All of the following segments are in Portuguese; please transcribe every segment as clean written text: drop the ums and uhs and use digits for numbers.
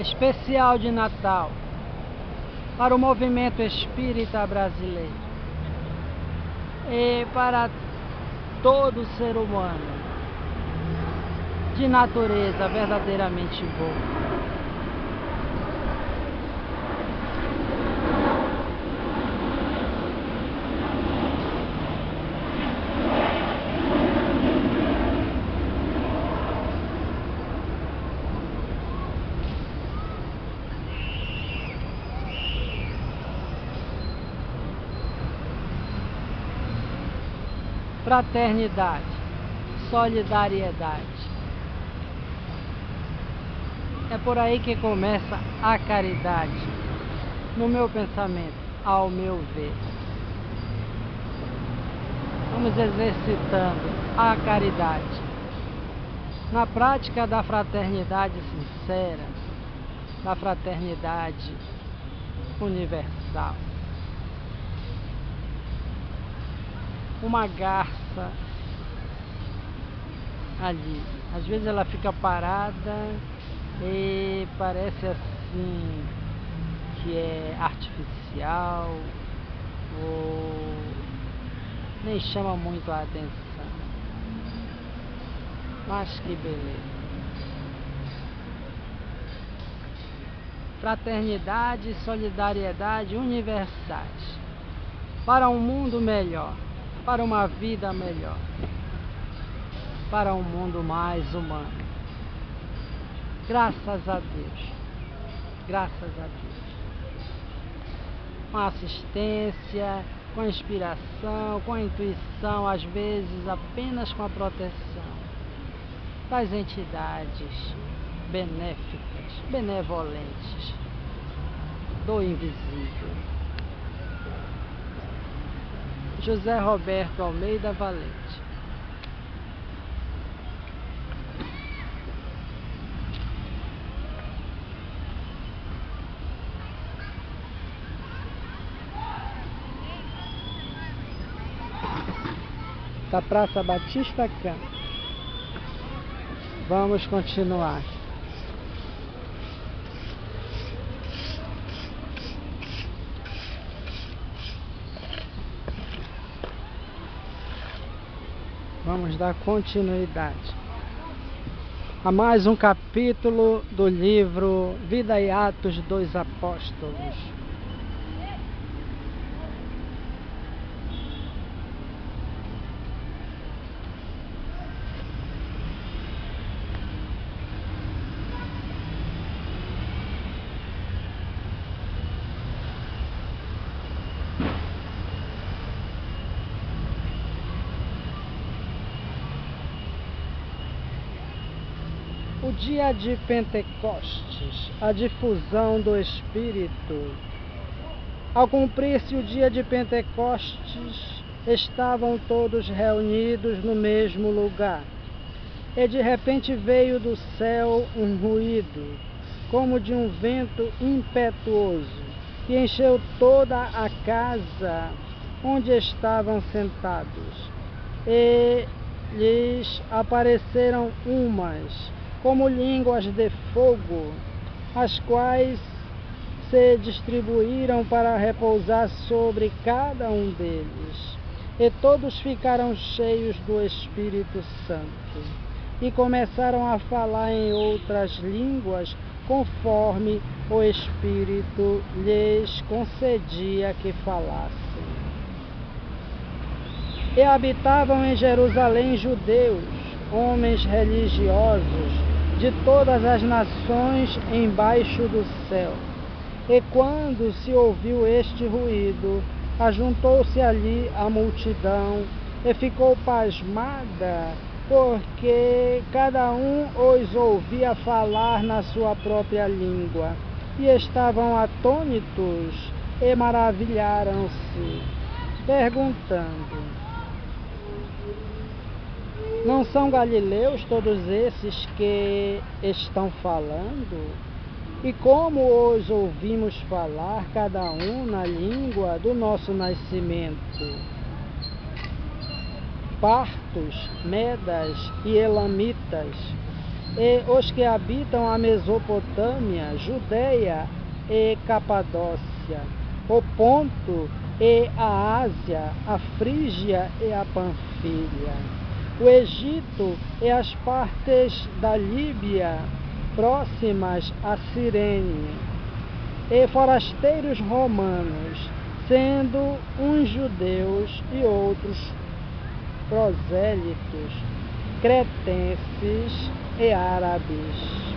especial de Natal para o movimento espírita brasileiro e para todo ser humano de natureza verdadeiramente boa. Fraternidade, solidariedade. É por aí que começa a caridade, no meu pensamento, ao meu ver. Vamos exercitando a caridade na prática da fraternidade sincera, da fraternidade universal. Uma garça ali, às vezes ela fica parada e parece assim que é artificial ou nem chama muito a atenção, mas que beleza. Fraternidade e solidariedade universais para um mundo melhor, para uma vida melhor, para um mundo mais humano. Graças a Deus, graças a Deus. Com a assistência, com a inspiração, com a intuição, às vezes apenas com a proteção das entidades benéficas, benevolentes, do invisível. José Roberto Almeida Valente. Da Praça Batista Campos. Vamos continuar. Vamos dar continuidade a mais um capítulo do livro Vida e Atos dos Apóstolos. O dia de Pentecostes, a difusão do Espírito. Ao cumprir-se o dia de Pentecostes, estavam todos reunidos no mesmo lugar. E de repente veio do céu um ruído, como de um vento impetuoso, que encheu toda a casa onde estavam sentados. E lhes apareceram umas como línguas de fogo, as quais se distribuíram para repousar sobre cada um deles. E todos ficaram cheios do Espírito Santo e começaram a falar em outras línguas, conforme o Espírito lhes concedia que falassem. E habitavam em Jerusalém judeus, homens religiosos, de todas as nações embaixo do céu. E quando se ouviu este ruído, ajuntou-se ali a multidão e ficou pasmada, porque cada um os ouvia falar na sua própria língua. E estavam atônitos e maravilharam-se, perguntando: não são galileus todos esses que estão falando? E como os ouvimos falar, cada um na língua do nosso nascimento? Partos, medas e elamitas, e os que habitam a Mesopotâmia, Judeia e Capadócia, o Ponto e a Ásia, a Frígia e a Panfilha, o Egito e as partes da Líbia próximas a Cirene, e forasteiros romanos, sendo uns judeus e outros prosélitos, cretenses e árabes.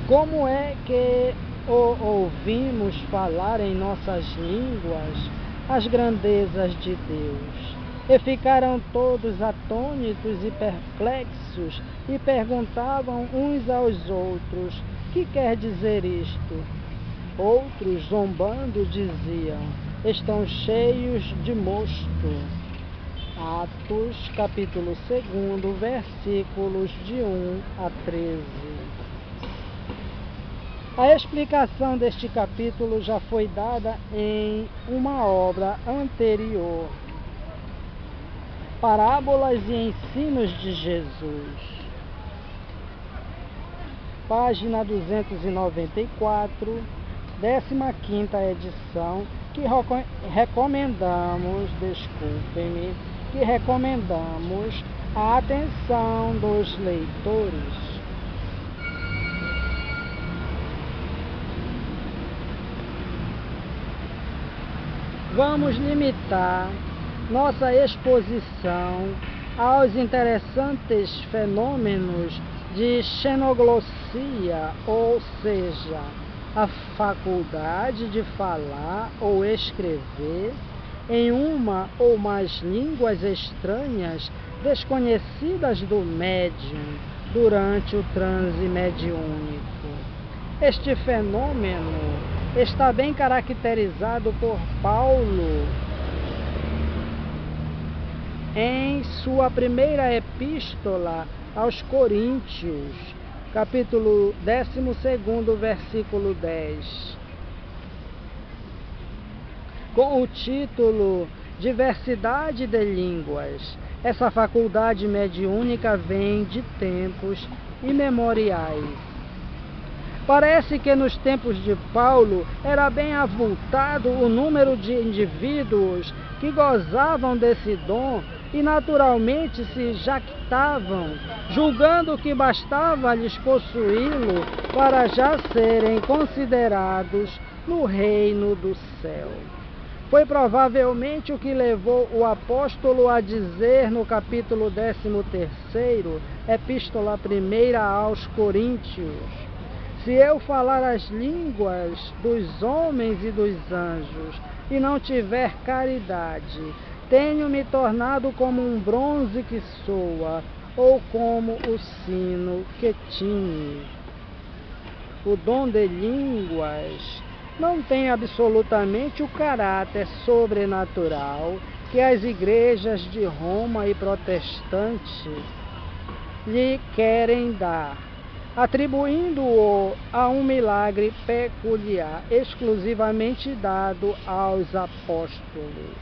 Como é que ouvimos falar em nossas línguas as grandezas de Deus? E ficaram todos atônitos e perplexos, e perguntavam uns aos outros: que quer dizer isto? Outros, zombando, diziam: estão cheios de mosto. Atos, capítulo 2, versículos de 1 a 13. A explicação deste capítulo já foi dada em uma obra anterior, Parábolas e Ensinos de Jesus, página 294, 15ª edição, que recomendamos a atenção dos leitores. Vamos limitar nossa exposição aos interessantes fenômenos de xenoglossia, ou seja, a faculdade de falar ou escrever em uma ou mais línguas estranhas desconhecidas do médium durante o transe mediúnico. Este fenômeno está bem caracterizado por Paulo em sua primeira epístola aos Coríntios, capítulo 12, versículo 10, com o título Diversidade de Línguas. Essa faculdade mediúnica vem de tempos imemoriais. Parece que nos tempos de Paulo era bem avultado o número de indivíduos que gozavam desse dom e naturalmente se jactavam, julgando que bastava-lhes possuí-lo para já serem considerados no reino do céu. Foi provavelmente o que levou o apóstolo a dizer no capítulo 13º, Epístola 1 aos Coríntios: se eu falar as línguas dos homens e dos anjos e não tiver caridade, tenho-me tornado como um bronze que soa, ou como o sino que tine. O dom de línguas não tem absolutamente o caráter sobrenatural que as igrejas de Roma e protestantes lhe querem dar, atribuindo-o a um milagre peculiar, exclusivamente dado aos apóstolos,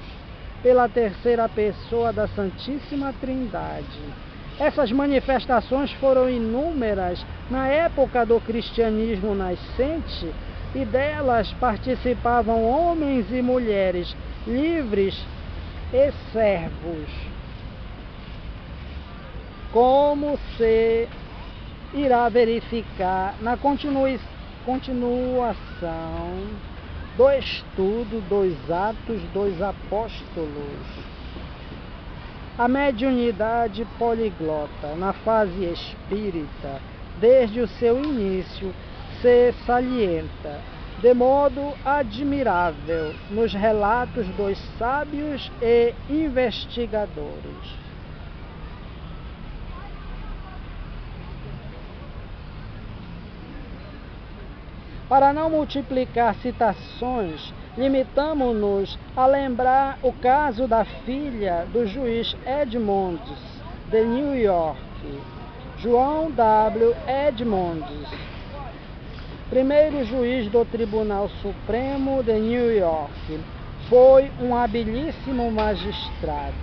pela terceira pessoa da Santíssima Trindade. Essas manifestações foram inúmeras na época do cristianismo nascente, e delas participavam homens e mulheres livres e servos, como se irá verificar na continuação do estudo dos Atos dos Apóstolos. A mediunidade poliglota na fase espírita, desde o seu início, se salienta de modo admirável nos relatos dos sábios e investigadores. Para não multiplicar citações, limitamo-nos a lembrar o caso da filha do juiz Edmonds, de New York, João W. Edmonds, primeiro juiz do Tribunal Supremo de New York. Foi um habilíssimo magistrado.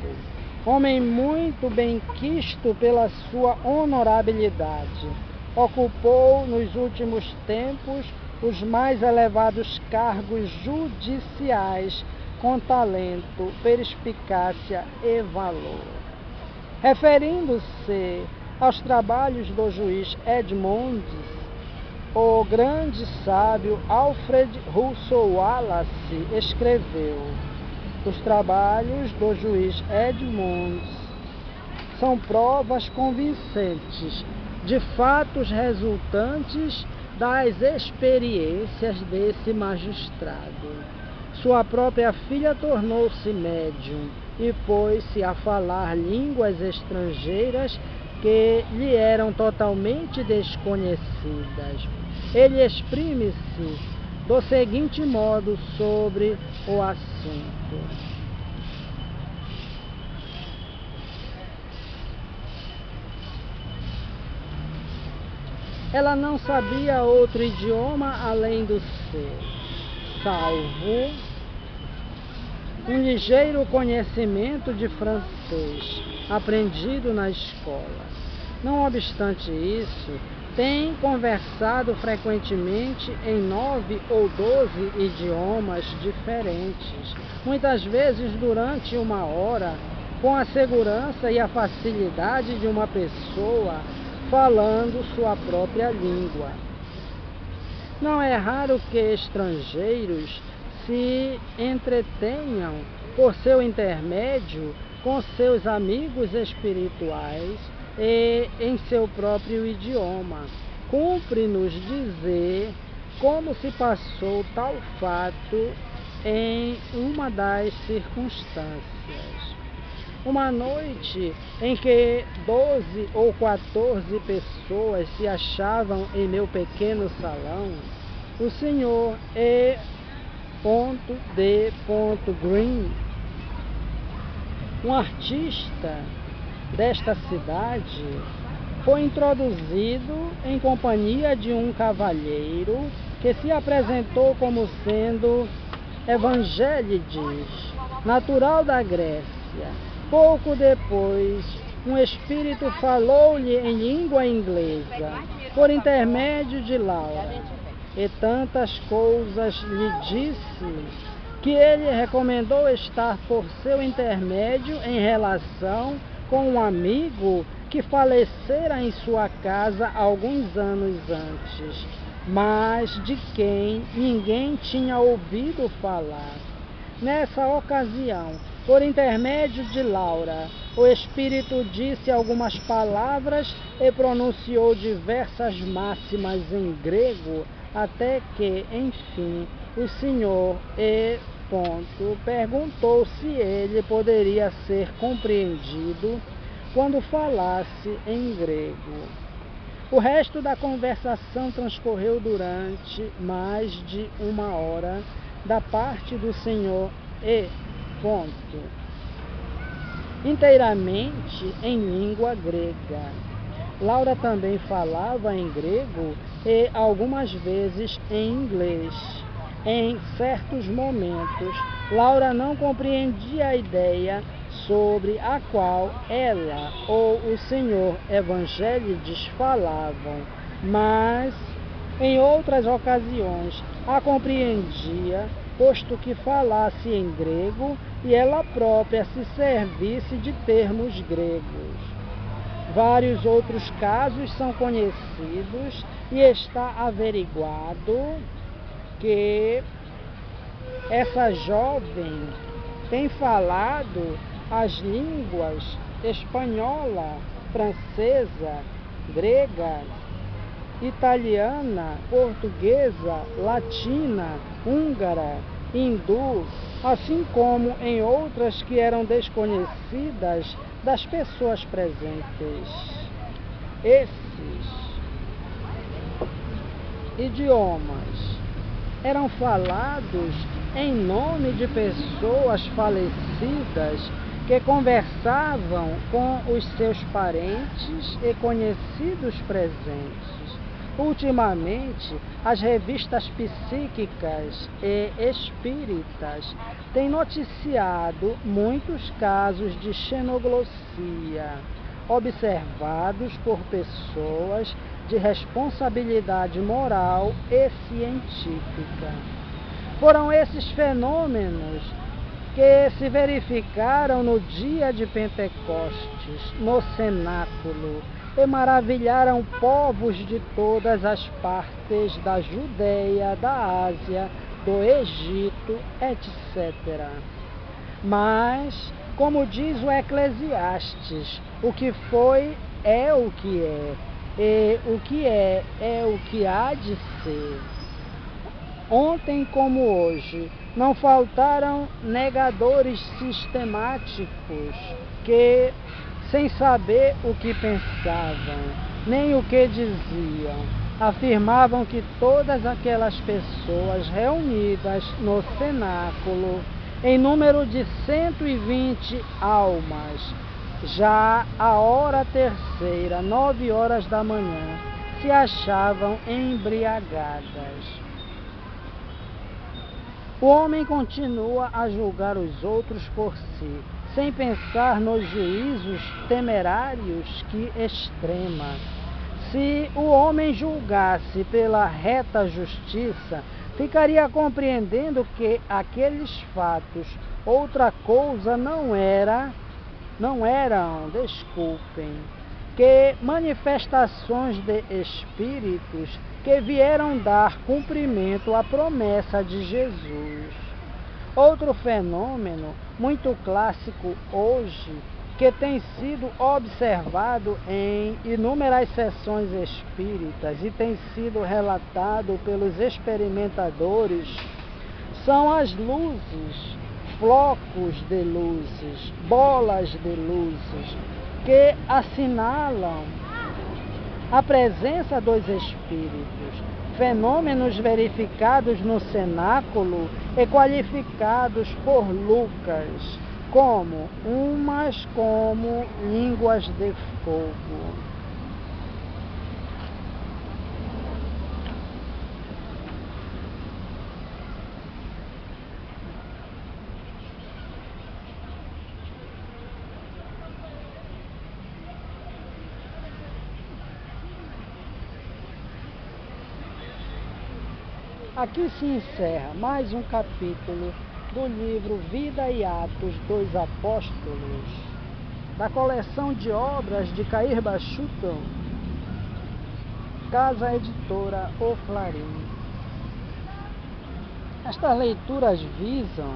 homem muito benquisto pela sua honorabilidade. Ocupou nos últimos tempos os mais elevados cargos judiciais com talento, perspicácia e valor. Referindo-se aos trabalhos do juiz Edmonds, o grande sábio Alfred Russel Wallace escreveu: os trabalhos do juiz Edmonds são provas convincentes de fatos resultantes das experiências desse magistrado. Sua própria filha tornou-se médium e pôs-se a falar línguas estrangeiras que lhe eram totalmente desconhecidas. Ele exprime-se do seguinte modo sobre o assunto: ela não sabia outro idioma além do seu, salvo um ligeiro conhecimento de francês, aprendido na escola. Não obstante isso, tem conversado frequentemente em 9 ou 12 idiomas diferentes, muitas vezes durante 1 hora, com a segurança e a facilidade de uma pessoa falando sua própria língua. Não é raro que estrangeiros se entretenham por seu intermédio com seus amigos espirituais e em seu próprio idioma. Cumpre-nos dizer como se passou tal fato em uma das circunstâncias. Uma noite em que 12 ou 14 pessoas se achavam em meu pequeno salão, o Sr. E.D. Green, um artista desta cidade, foi introduzido em companhia de um cavalheiro que se apresentou como sendo Evangélides, natural da Grécia. Pouco depois, um espírito falou-lhe em língua inglesa, por intermédio de Laura, e tantas coisas lhe disse que ele recomendou estar por seu intermédio em relação com um amigo que falecera em sua casa alguns anos antes, mas de quem ninguém tinha ouvido falar. Nessa ocasião, por intermédio de Laura, o espírito disse algumas palavras e pronunciou diversas máximas em grego, até que, enfim, o Sr. E. perguntou se ele poderia ser compreendido quando falasse em grego. O resto da conversação transcorreu durante mais de 1 hora da parte do Sr. E. inteiramente em língua grega. Laura também falava em grego e algumas vezes em inglês. Em certos momentos, Laura não compreendia a ideia sobre a qual ela ou o Sr. Evangélides falavam, mas em outras ocasiões a compreendia, posto que falasse em grego e ela própria se servisse de termos gregos. Vários outros casos são conhecidos e está averiguado que essa jovem tem falado as línguas espanhola, francesa, grega, italiana, portuguesa, latina, húngara, hindu, assim como em outras que eram desconhecidas das pessoas presentes. Esses idiomas eram falados em nome de pessoas falecidas que conversavam com os seus parentes e conhecidos presentes. Ultimamente, as revistas psíquicas e espíritas têm noticiado muitos casos de xenoglossia, observados por pessoas de responsabilidade moral e científica. Foram esses fenômenos que se verificaram no dia de Pentecostes, no cenáculo, e maravilharam povos de todas as partes da Judéia, da Ásia, do Egito, etc. Mas, como diz o Eclesiastes, o que foi é o que é, e o que é o que há de ser. Ontem como hoje, não faltaram negadores sistemáticos que, sem saber o que pensavam, nem o que diziam, afirmavam que todas aquelas pessoas reunidas no cenáculo, em número de 120 almas, já à hora terceira, 9 horas da manhã, se achavam embriagadas. O homem continua a julgar os outros por si, sem pensar nos juízos temerários que extrema. Se o homem julgasse pela reta justiça, ficaria compreendendo que aqueles fatos outra coisa não eram, que manifestações de espíritos que vieram dar cumprimento à promessa de Jesus. Outro fenômeno muito clássico hoje, que tem sido observado em inúmeras sessões espíritas e tem sido relatado pelos experimentadores, são as luzes, flocos de luzes, bolas de luzes, que assinalam a presença dos espíritos, fenômenos verificados no cenáculo e qualificados por Lucas como línguas de fogo. Aqui se encerra mais um capítulo do livro Vida e Atos dos Apóstolos, da coleção de obras de Cair Bachuton, Casa Editora O Clarim. Estas leituras visam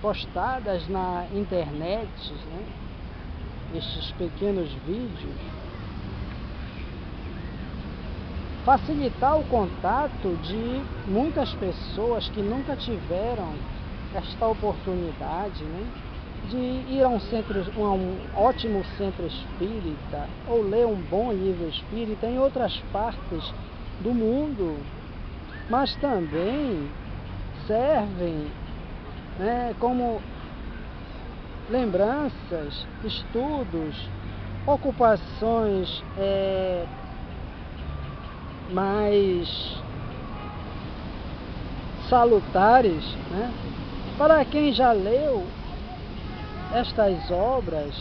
postadas na internet, né, estes pequenos vídeos, facilitar o contato de muitas pessoas que nunca tiveram esta oportunidade, né, de ir a um ótimo centro espírita ou ler um bom livro espírita em outras partes do mundo, mas também servem, né, como lembranças, estudos, ocupações mais salutares, né, para quem já leu estas obras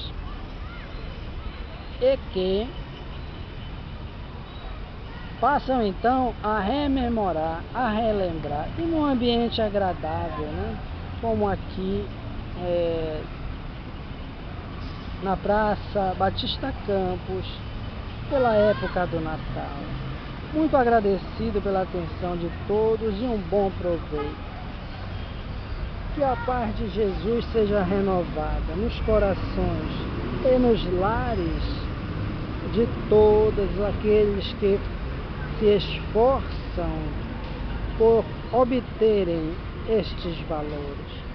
e que passam então a rememorar, a relembrar, e num ambiente agradável, né, como aqui na Praça Batista Campos, pela época do Natal. Muito agradecido pela atenção de todos e um bom proveito. Que a paz de Jesus seja renovada nos corações e nos lares de todos aqueles que se esforçam por obterem estes valores.